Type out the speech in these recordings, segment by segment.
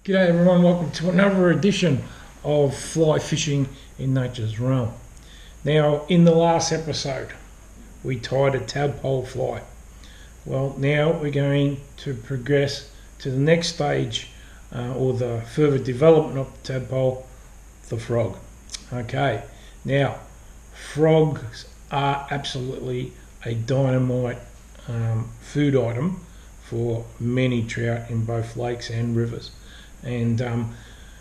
G'day everyone, welcome to another edition of Fly Fishing in Nature's Realm. Now, in the last episode, we tied a tadpole fly. Well, now we're going to progress to the next stage, or the further development of the tadpole, the frog. Okay, now, frogs are absolutely a dynamite food item for many trout in both lakes and rivers. And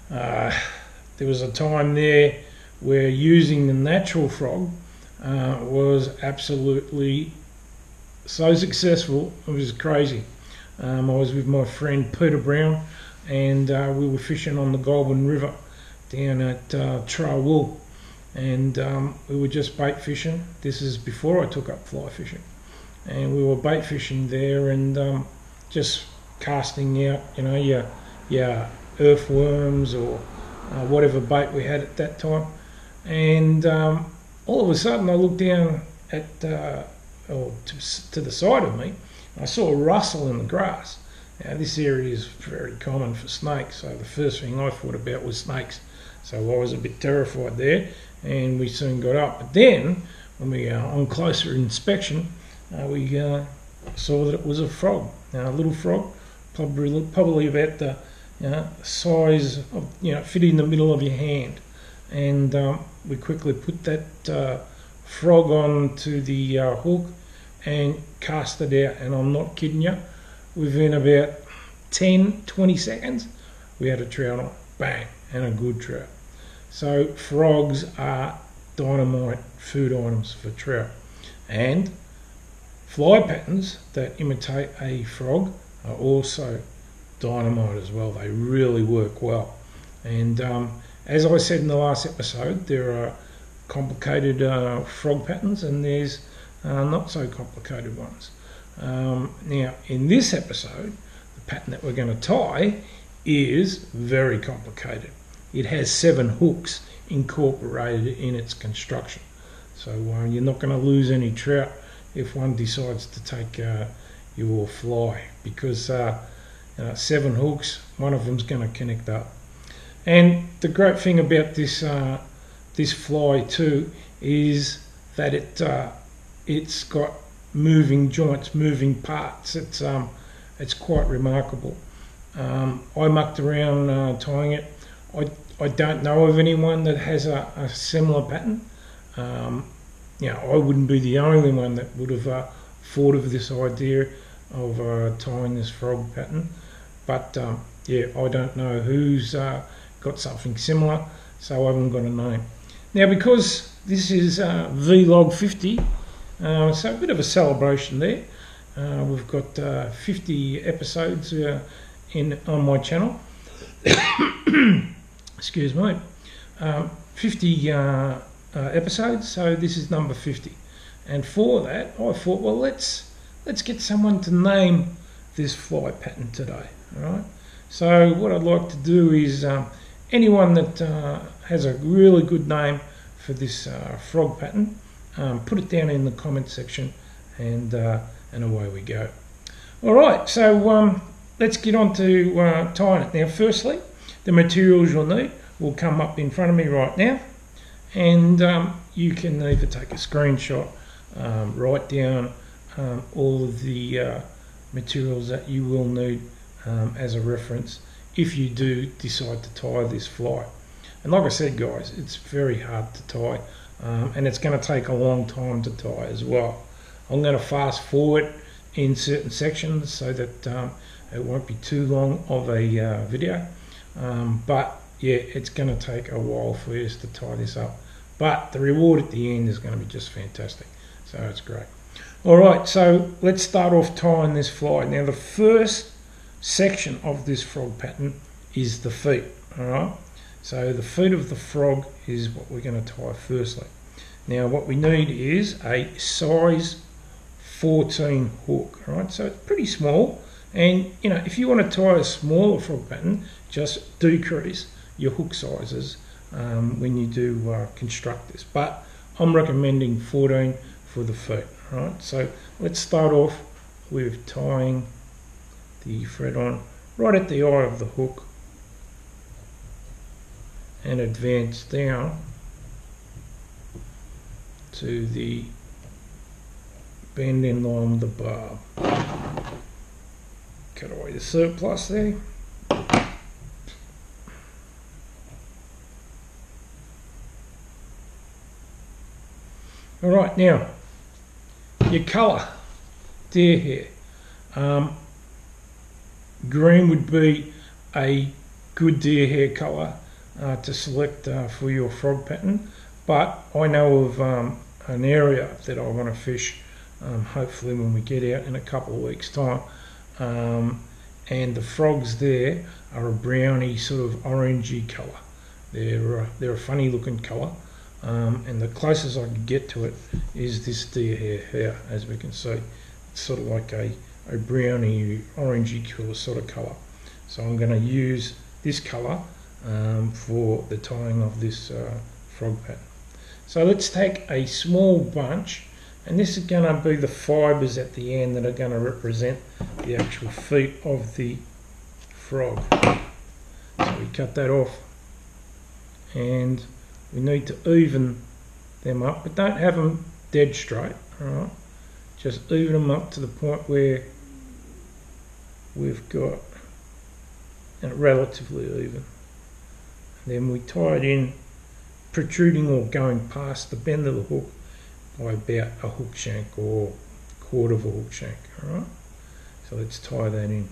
there was a time there where using the natural frog was absolutely so successful, it was crazy. I was with my friend Peter Brown, and we were fishing on the Goulburn River down at Trawool, and we were just bait fishing. This is before I took up fly fishing, and we were bait fishing there and just casting out, you know, your earthworms or whatever bait we had at that time. And all of a sudden I looked down at to the side of me, and I saw a rustle in the grass. Now this area is very common for snakes, so the first thing I thought about was snakes, so I was a bit terrified there, and we soon got up. But then when we on closer inspection, we saw that it was a frog, a little frog, probably about the size of, fit in the middle of your hand. And we quickly put that frog onto the hook and cast it out, and I'm not kidding you, within about 10-20 seconds we had a trout on, bang, and a good trout. So frogs are dynamite food items for trout, and fly patterns that imitate a frog are also dynamite as well. They really work well. And as I said in the last episode, there are complicated frog patterns, and there's not so complicated ones. Now in this episode, the pattern that we're going to tie is very complicated. It has 7 hooks incorporated in its construction, so you're not going to lose any trout if one decides to take your fly, because 7 hooks, one of them's going to connect up. And the great thing about this this fly too is that it's got moving joints, moving parts. It's quite remarkable. I mucked around tying it. I don't know of anyone that has a similar pattern. I wouldn't be the only one that would have thought of this idea of tying this frog pattern, but I don't know who's got something similar, so I haven't got a name. Now, because this is Vlog-50, so a bit of a celebration there. We've got 50 episodes on my channel. Excuse me. 50 episodes, so this is number 50. And for that, I thought, well, let's get someone to name this fly pattern today. All right. So what I'd like to do is anyone that has a really good name for this frog pattern, put it down in the comment section, and away we go. All right. So let's get on to tying it. Now, firstly, the materials you'll need will come up in front of me right now, and you can either take a screenshot, write down all of the materials that you will need as a reference if you do decide to tie this fly. And like I said, guys, it's very hard to tie, and it's going to take a long time to tie as well. I'm going to fast forward in certain sections so that it won't be too long of a video, but yeah, it's going to take a while for us to tie this up, but the reward at the end is going to be just fantastic, so it's great. Alright, so let's start off tying this fly. Now, the first section of this frog pattern is the feet. Alright, so the feet of the frog is what we're going to tie firstly. Now, what we need is a size 14 hook. Alright, so it's pretty small, and if you want to tie a smaller frog pattern, just decrease your hook sizes when you do construct this, but I'm recommending 14 for the feet. Right, so let's start off with tying the thread on right at the eye of the hook, and advance down to the bend end along the barb. Cut away the surplus there. Alright, now your colour, deer hair. Green would be a good deer hair colour to select for your frog pattern, but I know of an area that I want to fish hopefully when we get out in a couple of weeks time, and the frogs there are a browny sort of orangey colour. They're a funny looking colour, and the closest I can get to it is this deer hair here. As we can see, it's sort of like a browny orangey sort of colour. So I'm going to use this colour for the tying of this frog pattern. So let's take a small bunch, and this is going to be the fibres at the end that are going to represent the actual feet of the frog. So we cut that off, and we need to even them up, but don't have them dead straight. Alright, just even them up to the point where we've got it relatively even. Then we tie it in, protruding or going past the bend of the hook by about a hook shank or quarter of a hook shank. Alright, so let's tie that in.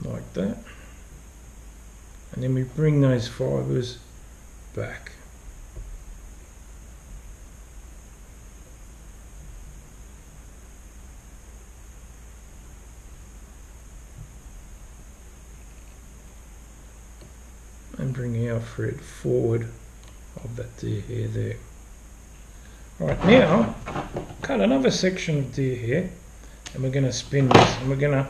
Like that, and then we bring those fibres back. And bring our thread forward of that deer hair there. Right, now cut another section of deer hair, and we're going to spin this, and we're going to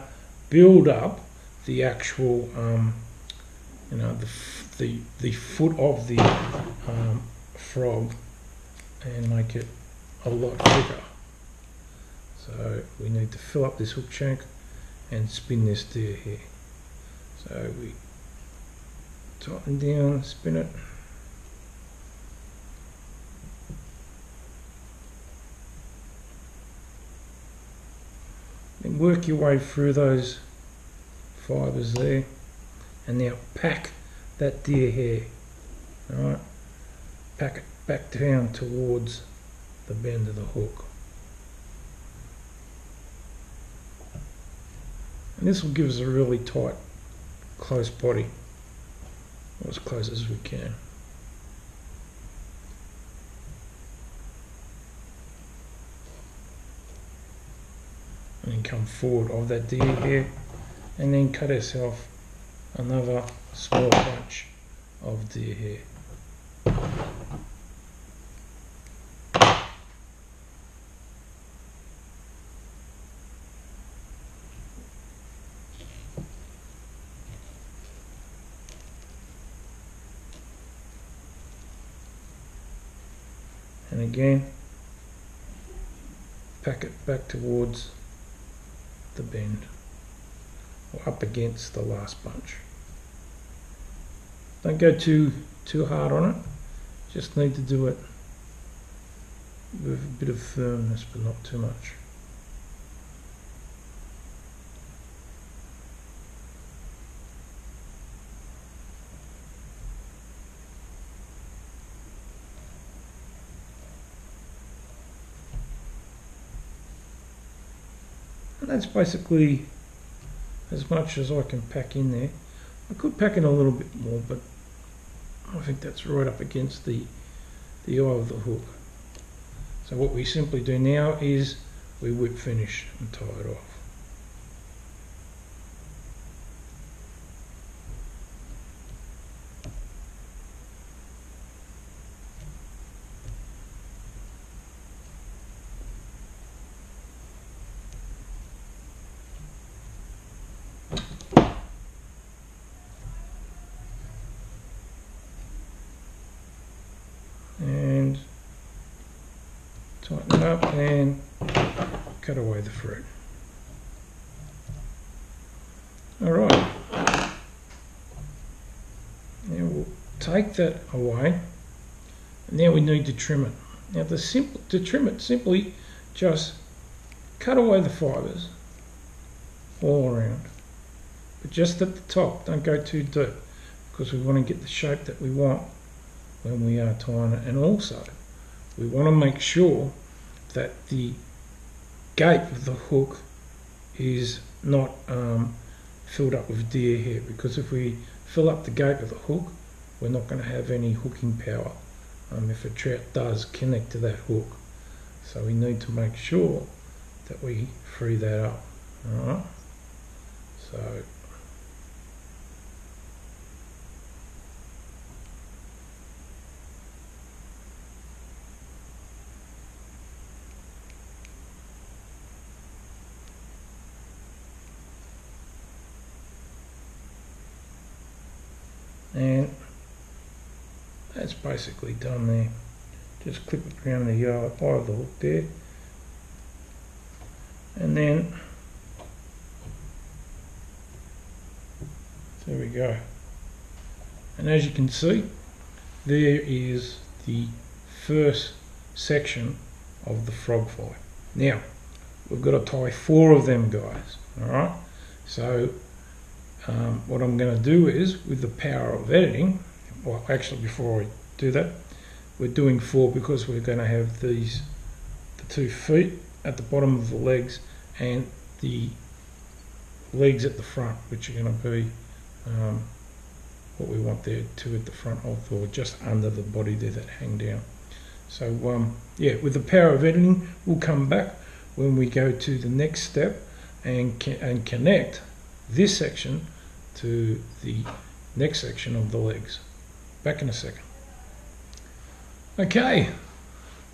build up the actual, you know, the foot of the frog, and make it a lot bigger. So we need to fill up this hook shank and spin this deer hair. So we tighten down, spin it. Then work your way through those fibres there, and now pack that deer hair. Alright, pack it back down towards the bend of the hook, and this will give us a really tight, close body, or as close as we can. And then come forward of that deer hair, and then cut ourselves another small bunch of deer hair. And again, pack it back towards the bend, or up against the last bunch. Don't go too hard on it, just need to do it with a bit of firmness, but not too much. And that's basically as much as I can pack in there. I could pack in a little bit more, but I think that's right up against the eye of the hook. So what we simply do now is we whip finish and tie it off. And tighten it up and cut away the thread. Alright, now we'll take that away, and now we need to trim it. Now to trim it, simply just cut away the fibres all around, but just at the top, don't go too deep, because we want to get the shape that we want when we are tying it. And also we want to make sure that the gape of the hook is not filled up with deer hair, because if we fill up the gape of the hook, we're not going to have any hooking power if a trout does connect to that hook. So we need to make sure that we free that up. Alright, so and that's basically done there. Just clip it around the eye of the hook there, and then there we go. And as you can see, there is the first section of the frog fly. Now we've got to tie 4 of them guys. Alright, so what I'm going to do is, with the power of editing, well actually before I do that, we're doing 4 because we're going to have the 2 feet at the bottom of the legs and the legs at the front, which are going to be what we want there, 2 at the front of, or just under the body there that hang down. So yeah, with the power of editing, we'll come back when we go to the next step and connect this section to the next section of the legs. Back in a second. Okay,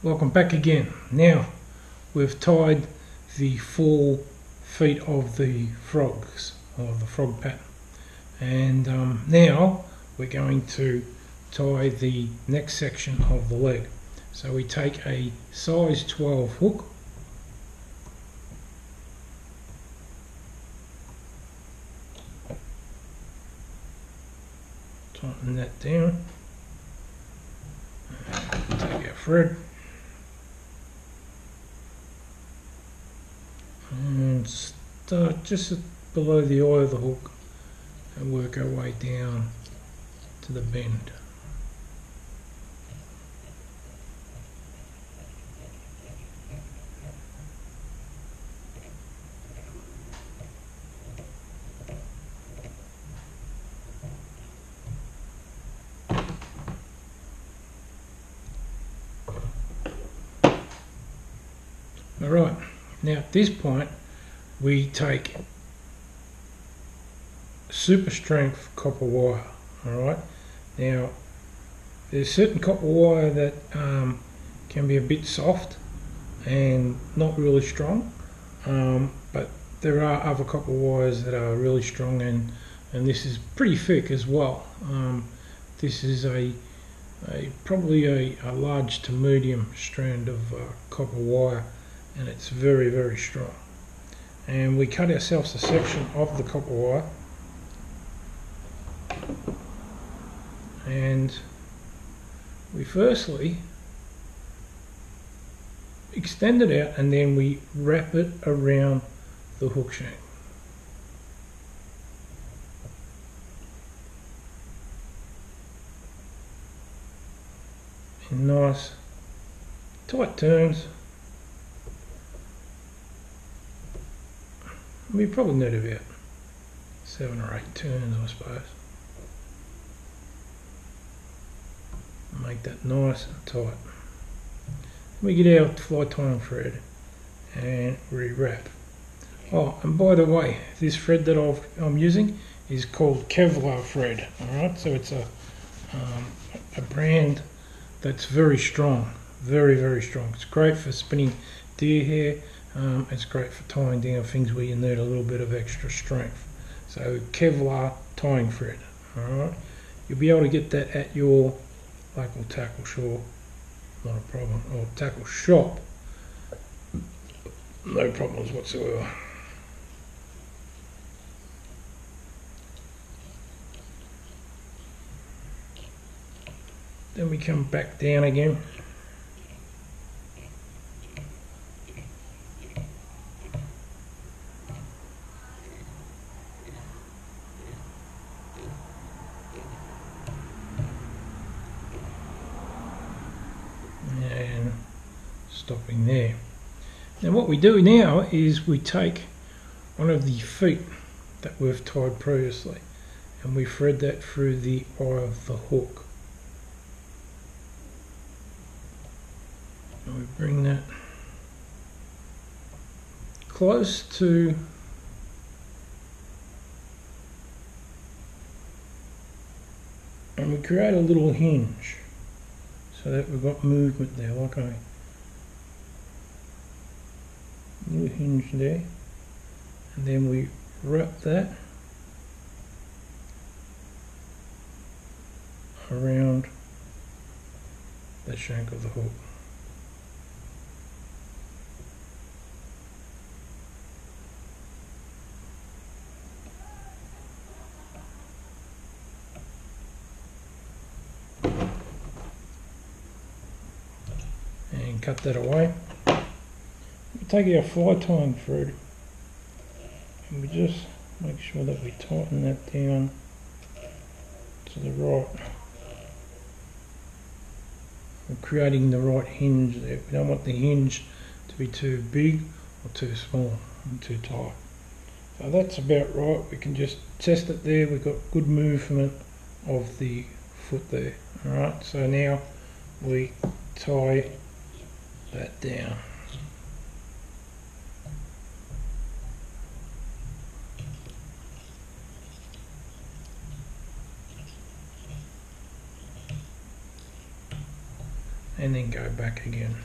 welcome back again. Now we've tied the 4 feet of the frogs, or the frog pattern, and now we're going to tie the next section of the leg. So we take a size 12 hook, tighten that down, take our thread and start just below the eye of the hook and work our way down to the bend. Alright, now at this point we take super strength copper wire. Alright, now there's certain copper wire that can be a bit soft and not really strong, but there are other copper wires that are really strong, and this is pretty thick as well. This is probably a large to medium strand of copper wire, and it's very, very strong. And we cut ourselves a section of the copper wire, and we firstly extend it out, and then we wrap it around the hook shank. In nice tight turns. We probably need about 7 or 8 turns, I suppose. Make that nice and tight. We get our fly tying thread and re-wrap. Oh, and by the way, this thread that I'm using is called Kevlar thread. Alright, so it's a brand that's very strong, very, very strong. It's great for spinning deer hair. It's great for tying down things where you need a little bit of extra strength. So Kevlar tying thread. Alright, you'll be able to get that at your local tackle shop, not a problem, or tackle shop, no problems whatsoever. Then we come back down again. And stopping there. Now what we do now is we take one of the feet that we've tied previously and we thread that through the eye of the hook. And we bring that close to and we create a little hinge so that we've got movement there, like a little hinge there, and then we wrap that around the shank of the hook. And cut that away. We take our fly tying thread and we just make sure that we tighten that down to the right. We're creating the right hinge there. We don't want the hinge to be too big or too small and too tight. So that's about right. We can just test it there. We've got good movement of the foot there. Alright, so now we tie that down. And then go back again.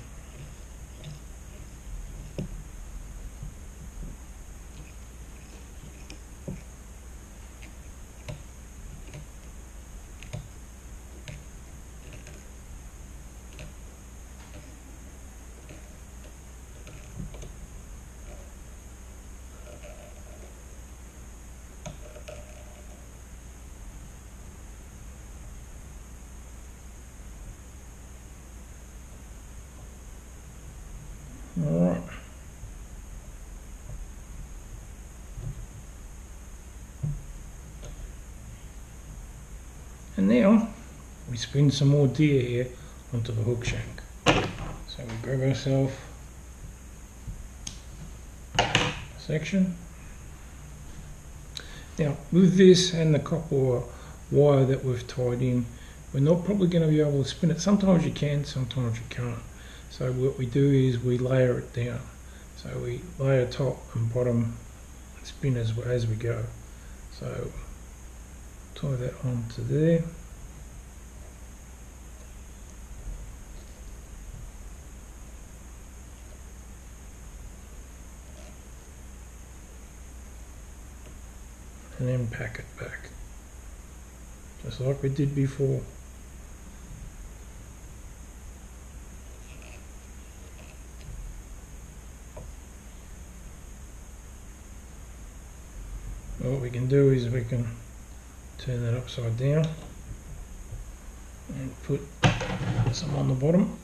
Alright. And now we spin some more deer here onto the hook shank. So we grab ourselves a section. Now with this and the copper wire that we've tied in, we're not probably going to be able to spin it. Sometimes you can, sometimes you can't. So what we do is we layer it down. So we layer top and bottom and spin as we go. So tie that onto there. And then pack it back. Just like we did before. What we can do is we can turn that upside down and put some on the bottom.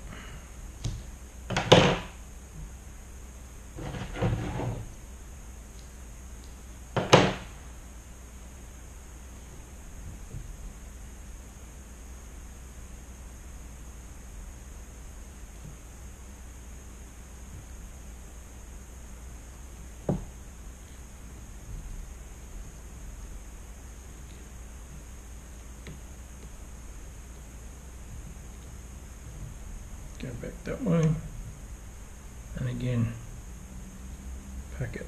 Go back that way, and again pack it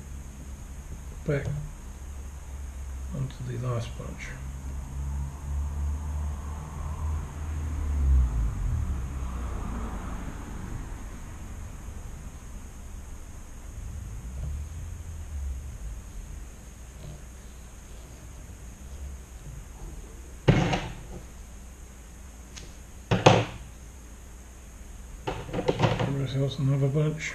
back onto the last bunch. Ourselves another bunch.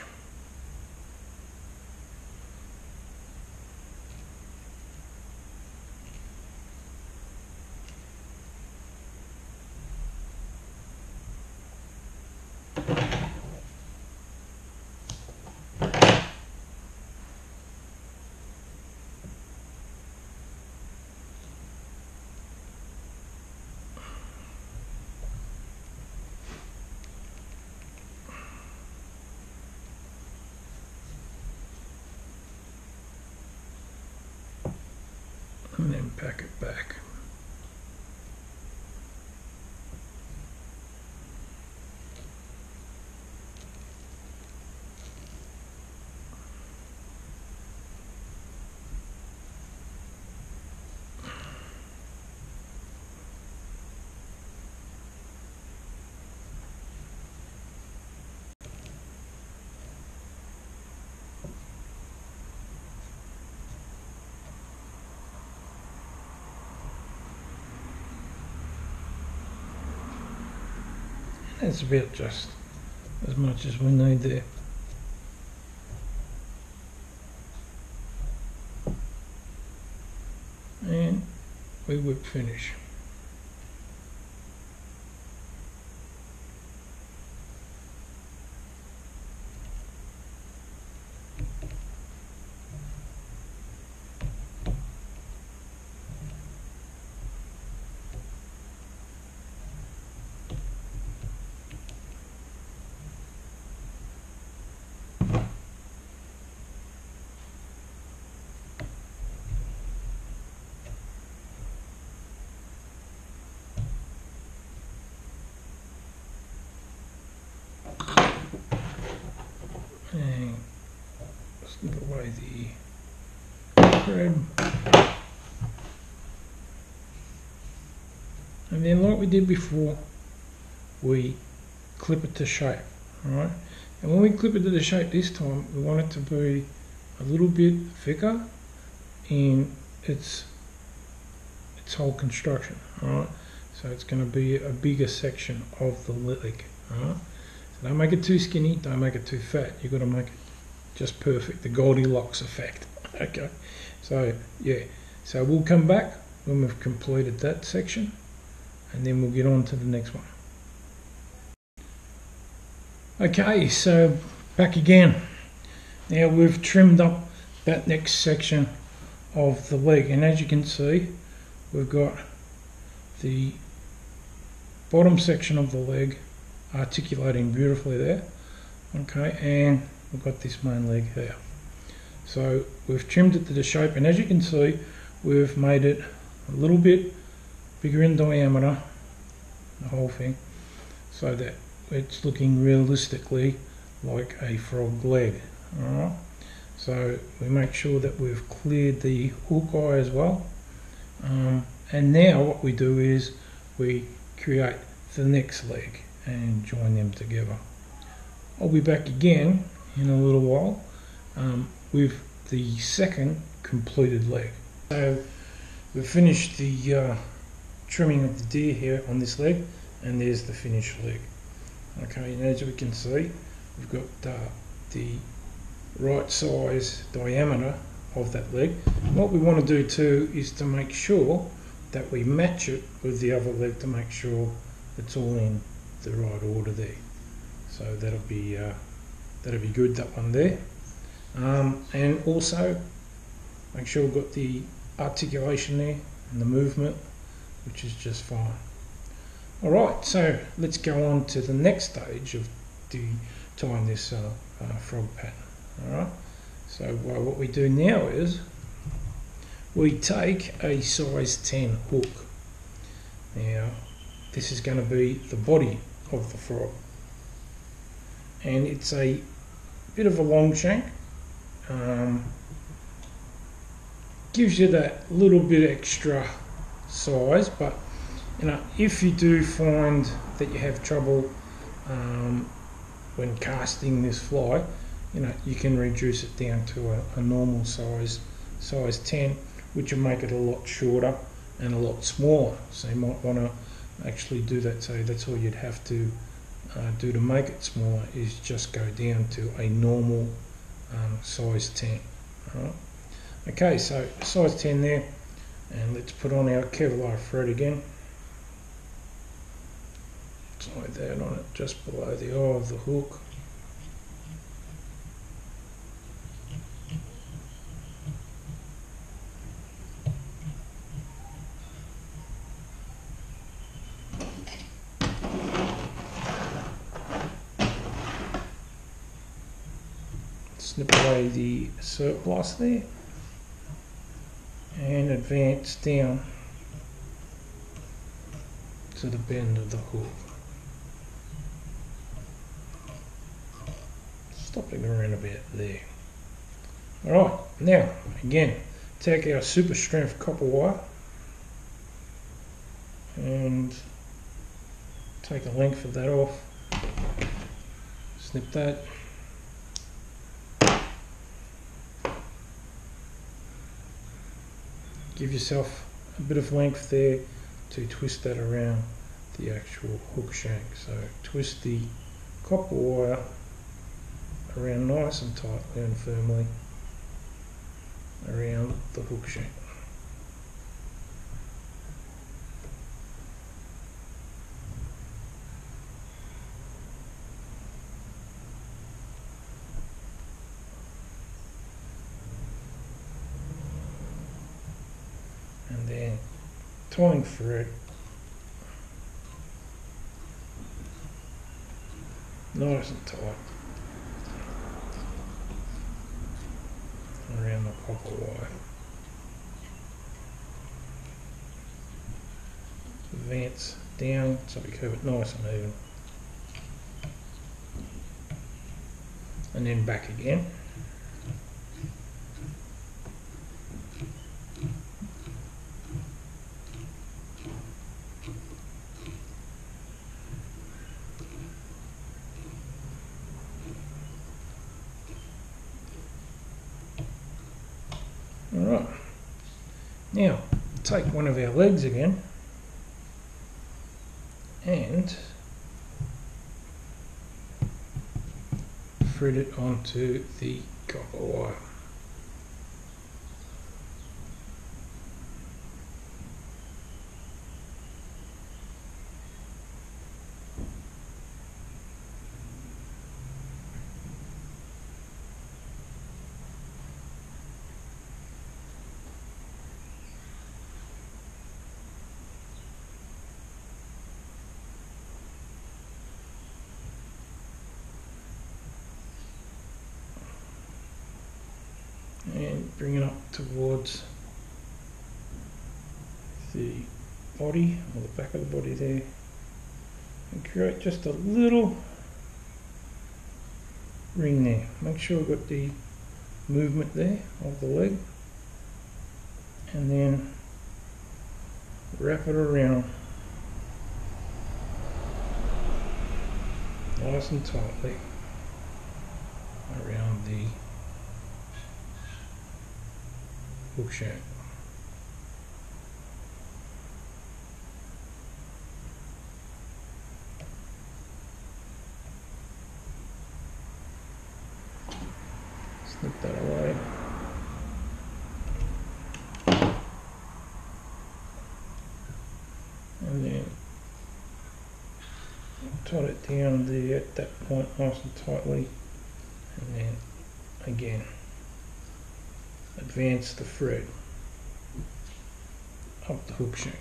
and then pack it back. That's about just as much as we need there. And we whip finish. And slip away the thread. And then like we did before, we clip it to shape, alright? And when we clip it to the shape this time, we want it to be a little bit thicker in its whole construction, alright? So it's going to be a bigger section of the leg, alright? So don't make it too skinny, don't make it too fat. You've got to make it just perfect, the Goldilocks effect. Okay, so yeah, so we'll come back when we've completed that section, and then we'll get on to the next one. Okay, so back again. Now we've trimmed up that next section of the leg, and as you can see, we've got the bottom section of the leg articulating beautifully there. Okay, and we've got this main leg here. So we've trimmed it to the shape, and as you can see, we've made it a little bit bigger in diameter, the whole thing, so that it's looking realistically like a frog leg. Alright, so we make sure that we've cleared the hook eye as well, and now what we do is we create the next leg and join them together. I'll be back again in a little while with the second completed leg. So we've finished the trimming of the deer here on this leg, and there's the finished leg. Okay, and as we can see, we've got the right size diameter of that leg. What we want to do too is to make sure that we match it with the other leg to make sure it's all in the right order there. So that'll be good, that one there. And also make sure we've got the articulation there and the movement, which is just fine. Alright, so let's go on to the next stage of tying this frog pattern. Alright, so what we do now is we take a size 10 hook. Now this is going to be the body of the frog, and it's a bit of a long shank, gives you that little bit extra size, but you know, if you do find that you have trouble when casting this fly, you know, you can reduce it down to a normal size 10, which will make it a lot shorter and a lot smaller. So you might want to actually do that. So that's all you'd have to do to make it smaller, is just go down to a normal size 10. All right. Okay, so size 10 there, and let's put on our Kevlar thread again. Tie that on it just below the eye of the hook. Snip away the surplus there, and advance down to the bend of the hook. Stopping around about there. Alright, now again, take our super strength copper wire and take a length of that off, snip that, give yourself a bit of length there to twist that around the actual hook shank. So twist the copper wire around nice and tightly and firmly around the hook shank. And then tying thread nice and tight around the copper wire. Advance down so we keep it nice and even, and then back again. Alright, now take one of our legs again and thread it onto the copper wire. And bring it up towards the body, or the back of the body there, and create just a little ring there. Make sure we've got the movement there of the leg, and then wrap it around nice and tightly around the hook shank. Snip that away. And then tight it down there at that point nice and tightly, and then again advance the thread up the hook shank.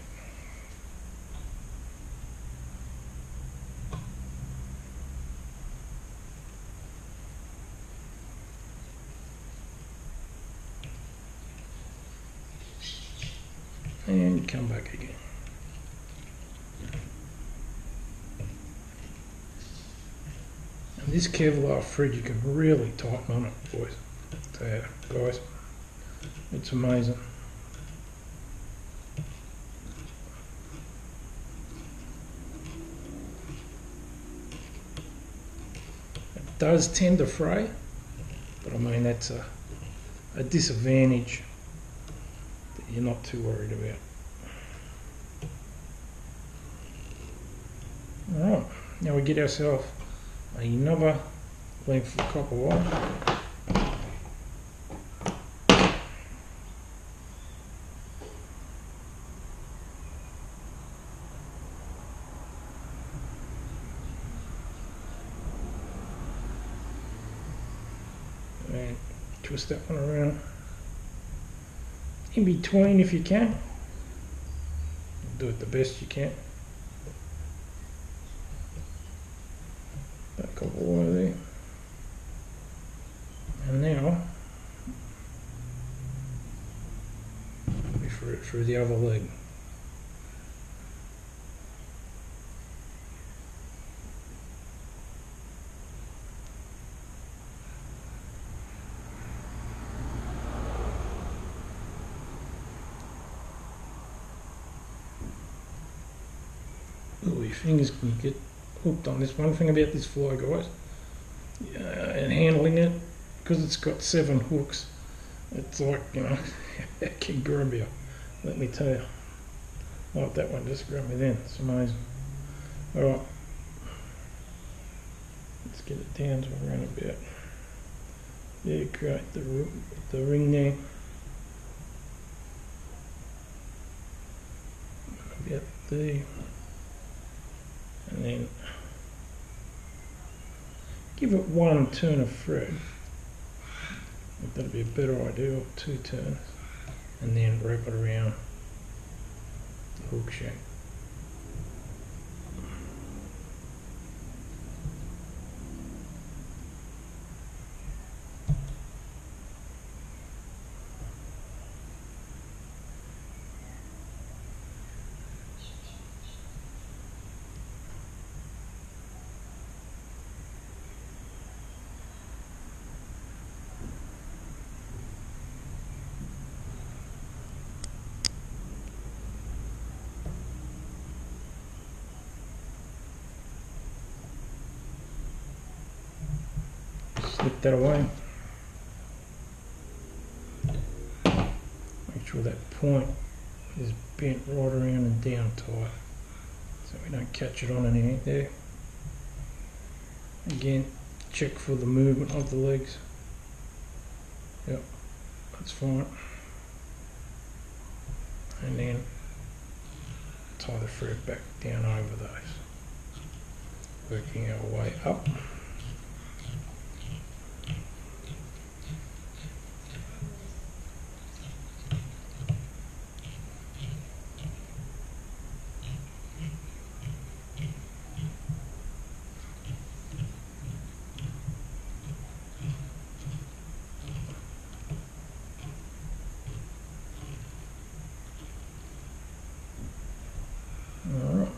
And come back again. And this Kevlar thread, you can really tighten on it, boys. So, guys, it's amazing. It does tend to fray, but I mean that's a disadvantage that you're not too worried about. Alright, now we get ourselves another length of copper wire. And twist that one around in between if you can. Do it the best you can. That copper wire there. And now through the other leg. Ooh, your fingers can get hooked on this. One thing about this fly, guys, and handling it, because it's got 7 hooks, it's like, you know, it can grab you, let me tell you. Like that one just grabbed me then, it's amazing. Alright, let's get it down to around about, yeah, great, the ring there. About there. And then give it 1 turn of thread. That'd be a better idea, or 2 turns, and then wrap it around the hook shank. Slip that away. Make sure that point is bent right around and down tight, so we don't catch it on anything there. Again, check for the movement of the legs. Yep, that's fine. And then tie the thread back down over those, working our way up. Alright.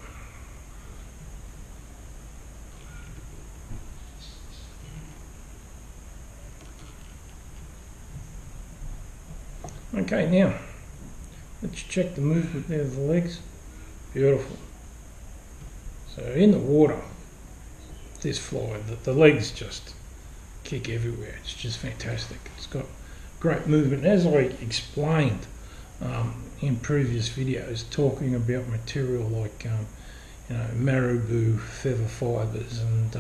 Okay, now let's check the movement there of the legs. Beautiful. So in the water, this fly, the legs just kick everywhere. It's just fantastic. It's got great movement. As I explained in previous videos, talking about material like you know, marabou feather fibres and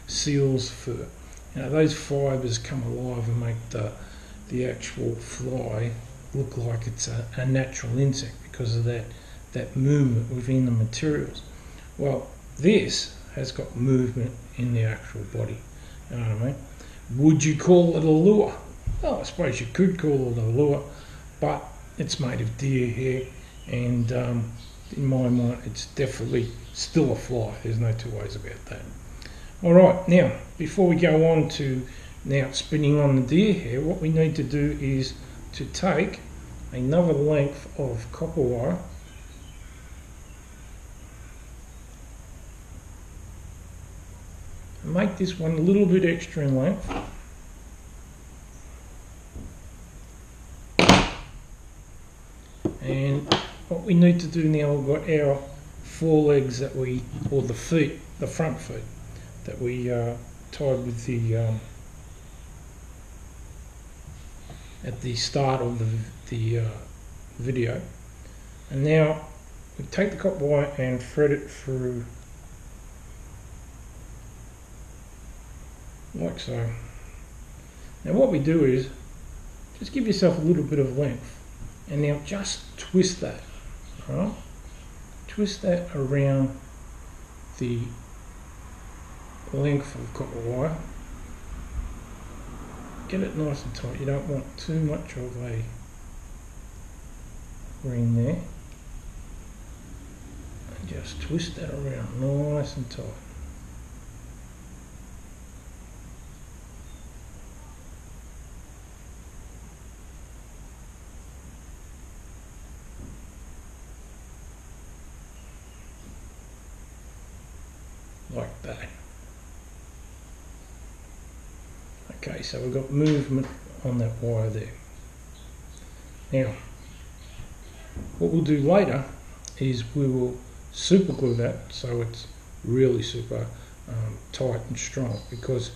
seal's fur. You know, those fibres come alive and make the actual fly look like it's a natural insect because of that movement within the materials. Well, this has got movement in the actual body. You know what I mean? Would you call it a lure? Well, I suppose you could call it a lure, but it's made of deer hair, and in my mind, it's definitely still a fly. There's no two ways about that. All right, now before we go on to now spinning on the deer hair, what we need to do is to take another length of copper wire and make this one a little bit extra in length. And what we need to do now, we've got our forelegs that we, or the feet, the front feet, that we tied with the at the start of the video. And now we take the copper wire and thread it through like so. Now what we do is just give yourself a little bit of length, and now just twist that, right? Twist that around the length of copper wire. Get it nice and tight. You don't want too much of a ring there. And just twist that around nice and tight. like that. Okay, so we've got movement on that wire there. Now, what we'll do later is we will super glue that so it's really super tight and strong, because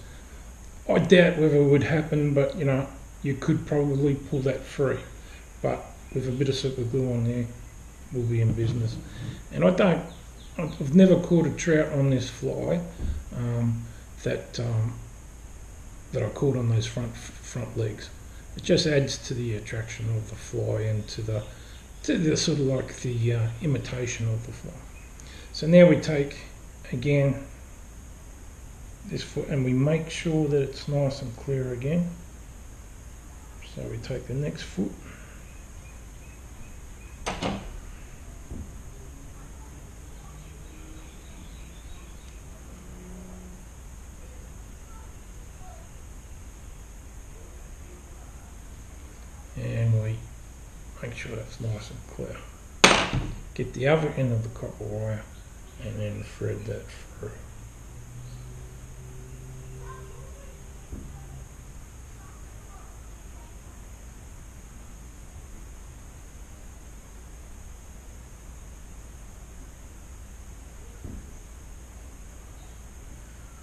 I doubt whether it would happen, but you know, you could probably pull that free. But with a bit of super glue on there, we'll be in business. And I've never caught a trout on this fly that I caught on those front legs. It just adds to the attraction of the fly and to the sort of like the imitation of the fly. So now we take again this foot and we make sure that it's nice and clear again. So we take the next foot. And we make sure that's nice and clear. Get the other end of the copper wire and then thread that through.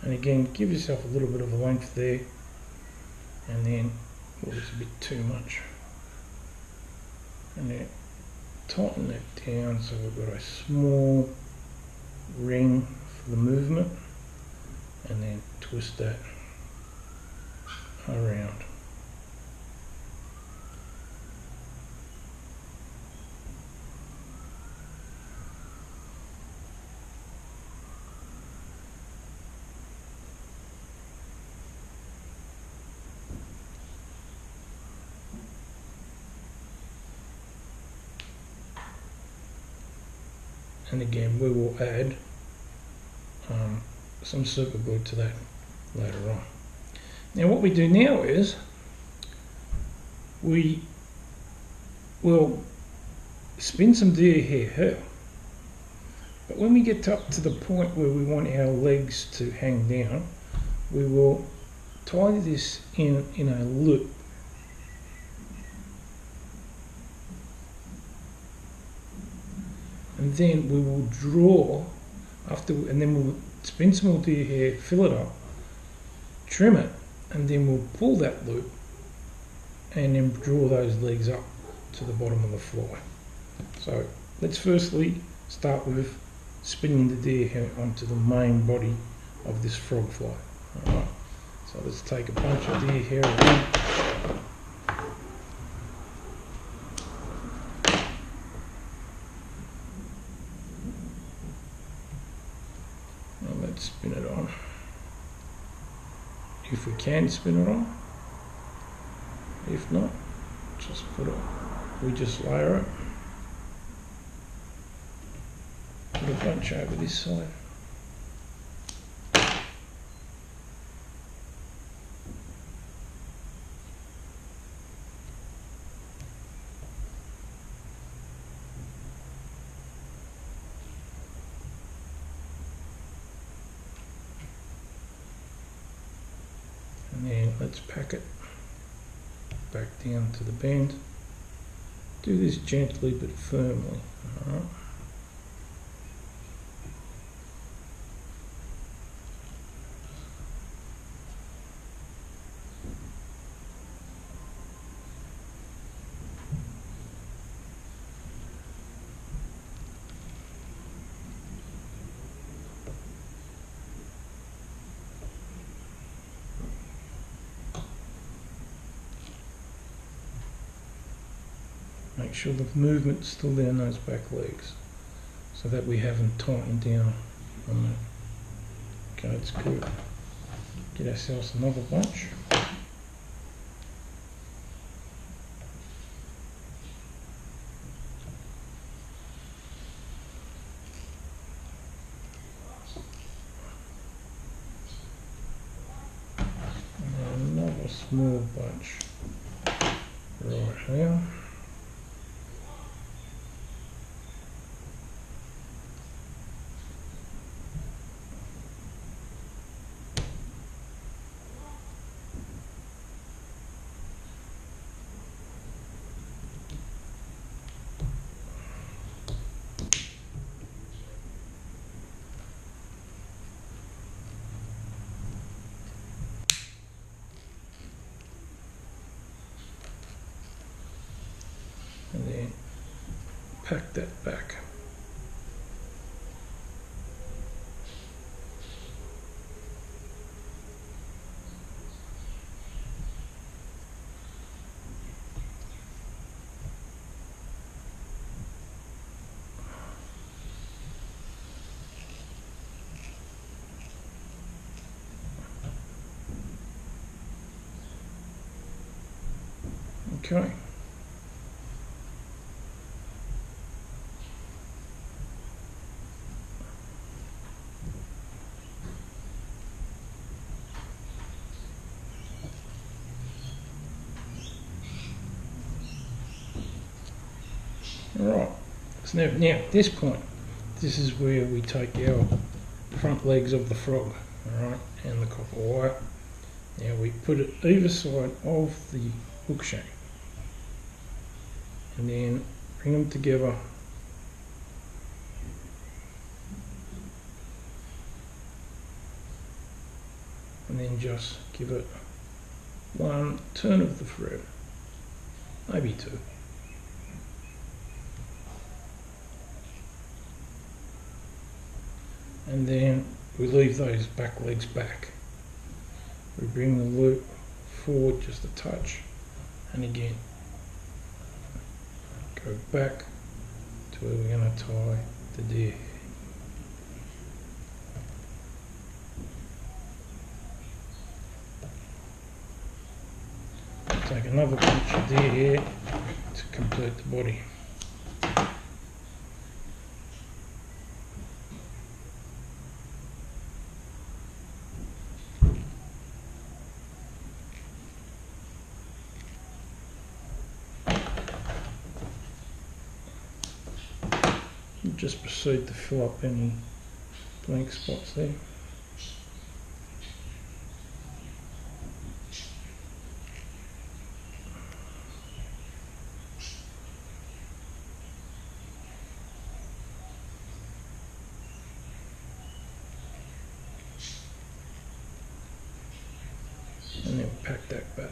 And again, give yourself a little bit of a length there, and then, well, it's a bit too much. And then tighten that down so we've got a small ring for the movement, and then twist that around. And again, we will add some super glue to that later on. Now what we do now is we will spin some deer hair, but when we get up to the point where we want our legs to hang down, we will tie this in a loop. And then we will draw and then we'll spin some more deer hair, fill it up, trim it, and then we'll pull that loop and then draw those legs up to the bottom of the fly. So let's firstly start with spinning the deer hair onto the main body of this frog fly. Alright, so let's take a bunch of deer hair again. Spin it on, if we can spin it on. If not, just we just layer it, put a bunch over this side, and then let's pack it back down to the bend. Do this gently but firmly. Alright. Make sure the movement's still there in those back legs, so that we haven't tightened down on that. Okay, it's good. Get ourselves another bunch. And another small bunch right here. pack that back. Okay. Alright, so now at this point, this is where we take our front legs of the frog, alright, and the copper wire. Now we put it either side of the hook shank, and then bring them together and then just give it one turn of the thread, maybe two. And then we leave those back legs back. We bring the loop forward just a touch, and again go back to where we're going to tie the deer. Take another pinch of deer here to complete the body. Just proceed to fill up any blank spots there. And then pack that back.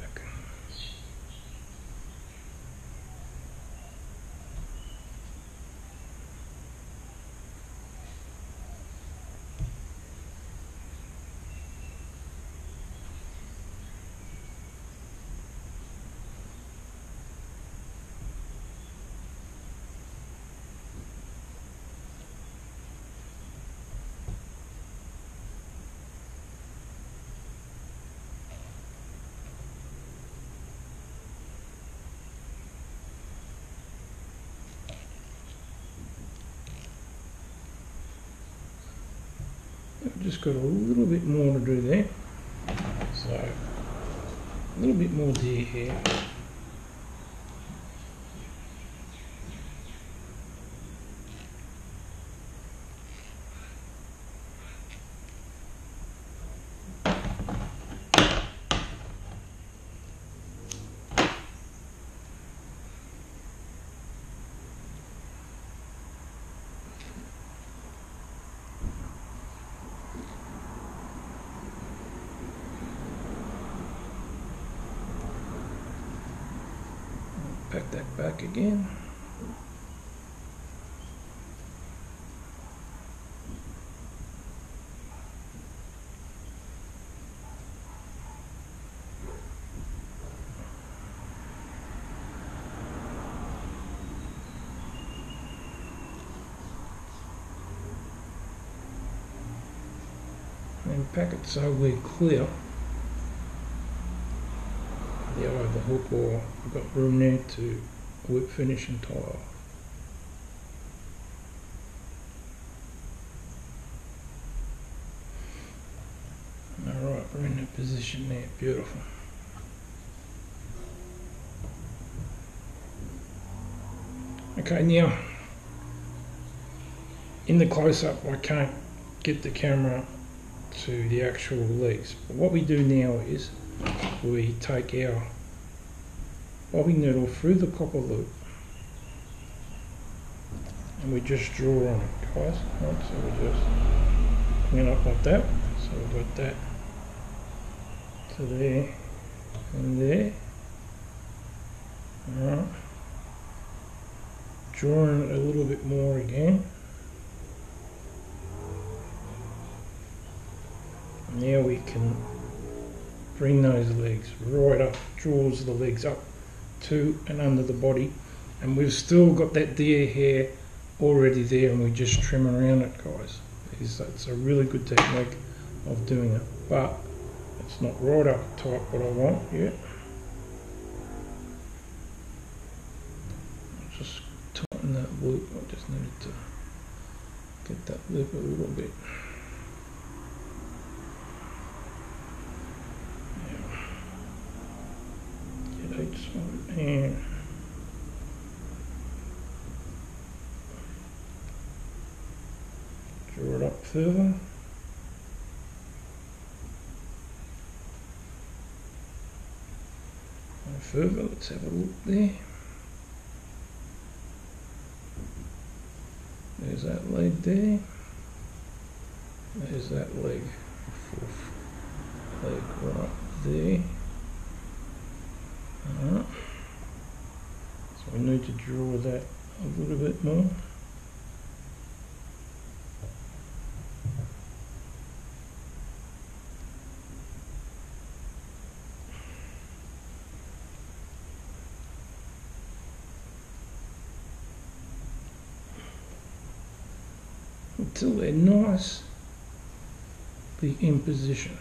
I've just got a little bit more to do there, so a little bit more deer here. Pack that back again. And pack it so we're clear the eye of the hook, or we've got room there to whip finish and tie off. Alright, we're in that position there, beautiful. Okay, now in the close-up I can't get the camera to the actual legs, but what we do now is we take our bobbing needle through the copper loop and we just draw on it, guys. Right, so we just bring it up like that, so we've got that to there and there. Alright, drawing it a little bit more again. Now we can bring those legs right up, draws the legs up to and under the body, and we've still got that deer hair already there, and we just trim around it, guys. It's a really good technique of doing it, but it's not right up tight what I want yet. I'll just tighten that loop. I just needed to get that loop a little bit. Get each side and draw it up further. No further, let's have a look there. There's that leg there. There's that leg. Fourth leg right there. Alright. So we need to draw that a little bit more. Until they're nicely in position.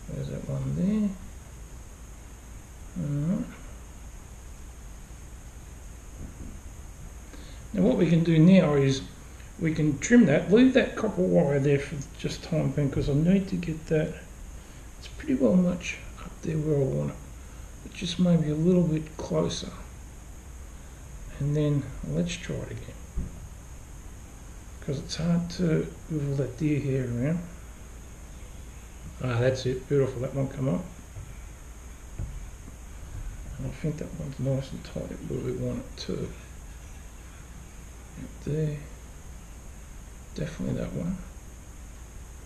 There's that one there. Alright. Now what we can do now is we can trim that, leave that copper wire there for just time being, because I need to get that, it's pretty well much up there where I want it, but just maybe a little bit closer. And then let's try it again, because it's hard to move all that deer hair around. Ah, that's it, beautiful, that one come up. And I think that one's nice and tight where we want it to. Up there, definitely that one.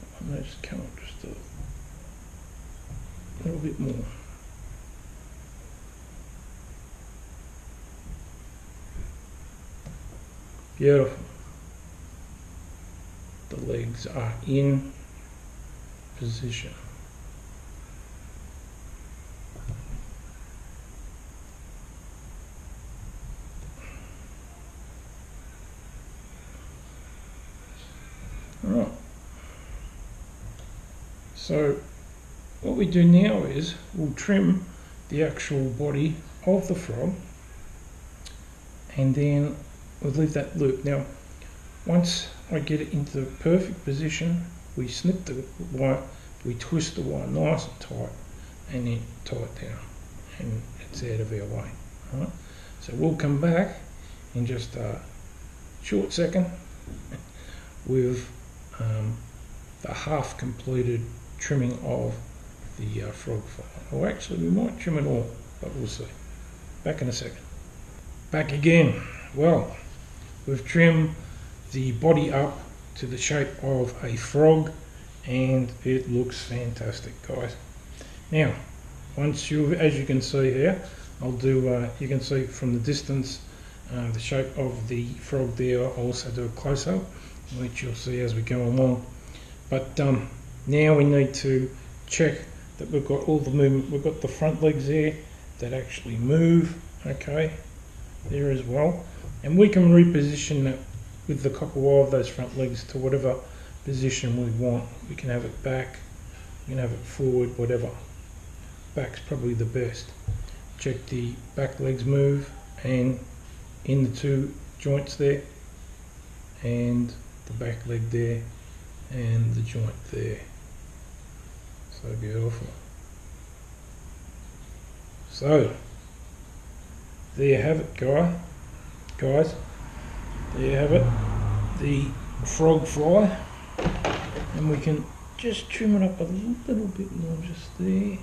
That one needs to come up just a little bit more. Beautiful. The legs are in position. Alright. So what we do now is we'll trim the actual body of the frog, and then we'll leave that loop. Now, once I get it into the perfect position, we snip the wire, we twist the wire nice and tight, and then tie it down, and it's out of our way. Right? So we'll come back in just a short second with the half completed trimming of the frog fly. Or actually, we might trim it all, but we'll see. Back in a second. Back again. Well, we've trimmed the body up to the shape of a frog, and it looks fantastic, guys. Now, once you, as you can see here, I'll do, you can see from the distance the shape of the frog there. I'll also do a close-up, which you'll see as we go along. But now we need to check that we've got all the movement. We've got the front legs there that actually move, okay, there as well. And we can reposition that with the copper wire of those front legs to whatever position we want. We can have it back, we can have it forward, whatever. Back's probably the best. Check the back legs move, and in the two joints there, and the back leg there, and the joint there. So beautiful. So there you have it, guys. There you have it, the frog fly, and we can just trim it up a little bit more, just there.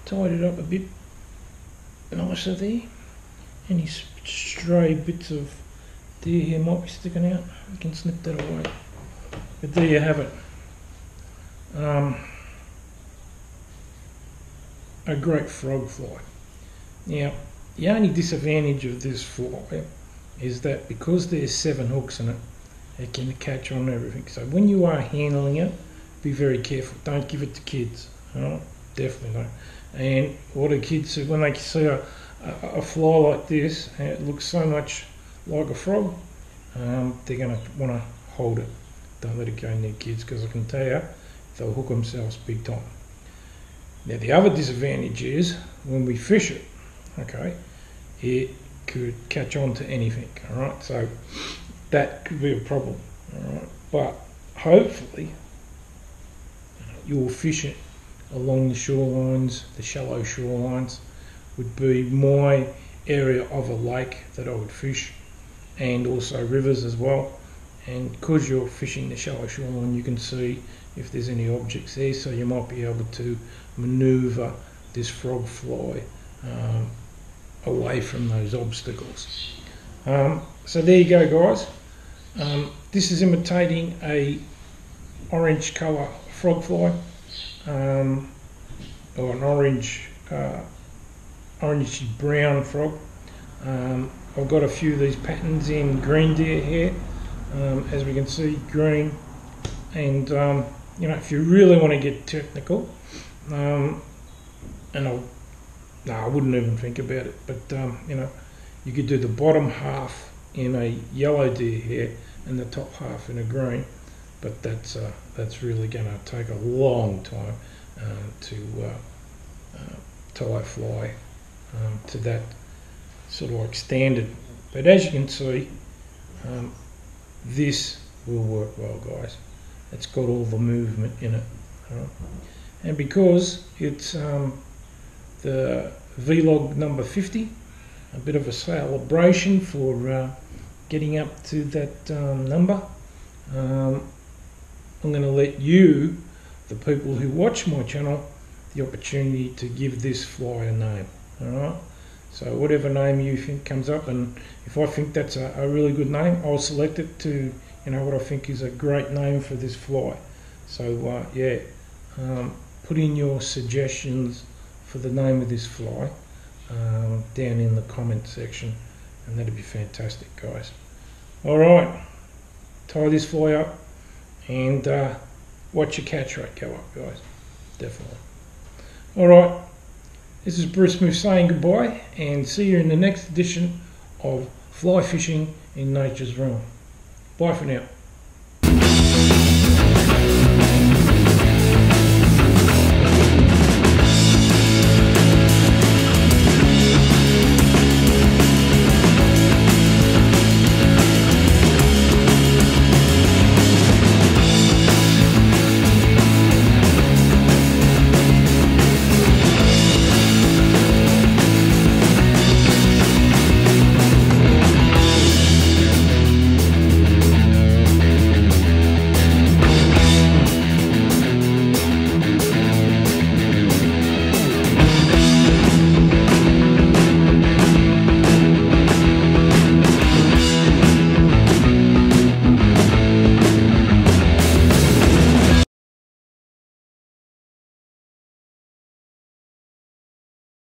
Tied it up a bit nicer there. Any stray bits of deer hair might be sticking out, we can snip that away. But there you have it. A great frog fly. Now, The only disadvantage of this fly is that because there's 7 hooks in it, it can catch on everything. So when you are handling it, be very careful. Don't give it to kids. Alright? Definitely don't. And what do kids do when they see a fly like this and it looks so much like a frog? They're going to want to hold it. Don't let it go near kids, because I can tell you they'll hook themselves big time. Now the other disadvantage is when we fish it, okay, it could catch on to anything. All right, so that could be a problem. All right, but hopefully you'll fish it along the shorelines, the shallow shorelines would be my area of a lake that I would fish, and also rivers as well. And because you're fishing the shallow shoreline, you can see if there's any objects there, so you might be able to maneuver this frog fly away from those obstacles. So there you go, guys. This is imitating a orange colour frog fly, or an orange orangey brown frog. I've got a few of these patterns in green deer hair, as we can see, green, and you know, if you really want to get technical, and I wouldn't even think about it, but you know, you could do the bottom half in a yellow deer hair and the top half in a green, but that's really going to take a long time to tie a fly to that sort of like standard. But as you can see, this will work well, guys. It's got all the movement in it, right? And because it's the vlog number 50, a bit of a celebration for getting up to that number, I'm going to let you, the people who watch my channel, the opportunity to give this fly a name. Alright, so whatever name you think comes up, and if I think that's a really good name, I'll select it to, you know, what I think is a great name for this fly. So yeah, put in your suggestions for the name of this fly down in the comment section, and that'd be fantastic, guys. Alright, tie this fly up and watch your catch rate go up, guys. Definitely. Alright, this is Bruce Smith saying goodbye, and see you in the next edition of Fly Fishing in Nature's Realm. Bye for now.